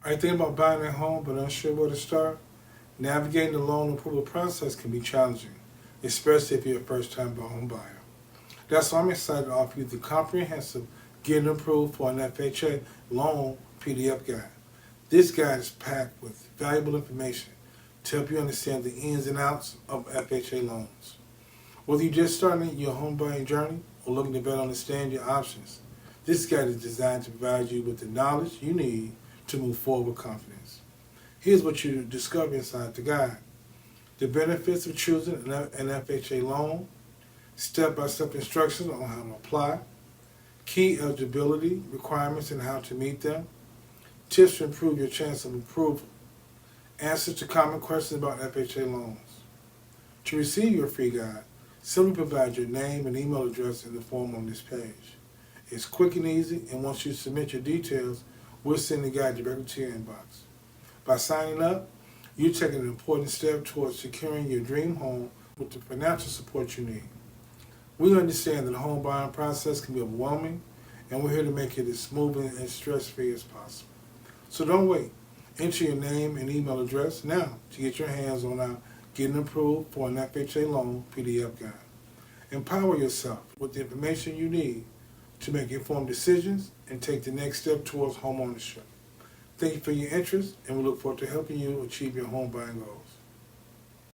Are you thinking about buying a home but unsure where to start? Navigating the loan approval process can be challenging, especially if you're a first-time home buyer. That's why I'm excited to offer you the comprehensive Getting Approved for an FHA Loan PDF guide. This guide is packed with valuable information to help you understand the ins and outs of FHA loans. Whether you're just starting your home buying journey or looking to better understand your options, this guide is designed to provide you with the knowledge you need to move forward with confidence. Here's what you discover inside the guide: the benefits of choosing an FHA loan, step-by-step instructions on how to apply, key eligibility requirements and how to meet them, tips to improve your chance of approval, answers to common questions about FHA loans. To receive your free guide, simply provide your name and email address in the form on this page. It's quick and easy, and once you submit your details, we'll send the guide directly to your inbox. By signing up, you're taking an important step towards securing your dream home with the financial support you need. We understand that the home buying process can be overwhelming, and we're here to make it as smooth and stress-free as possible. So don't wait. Enter your name and email address now to get your hands on our Getting Approved for an FHA Loan PDF guide. Empower yourself with the information you need to make informed decisions and take the next step towards homeownership. Thank you for your interest, and we look forward to helping you achieve your home buying goals.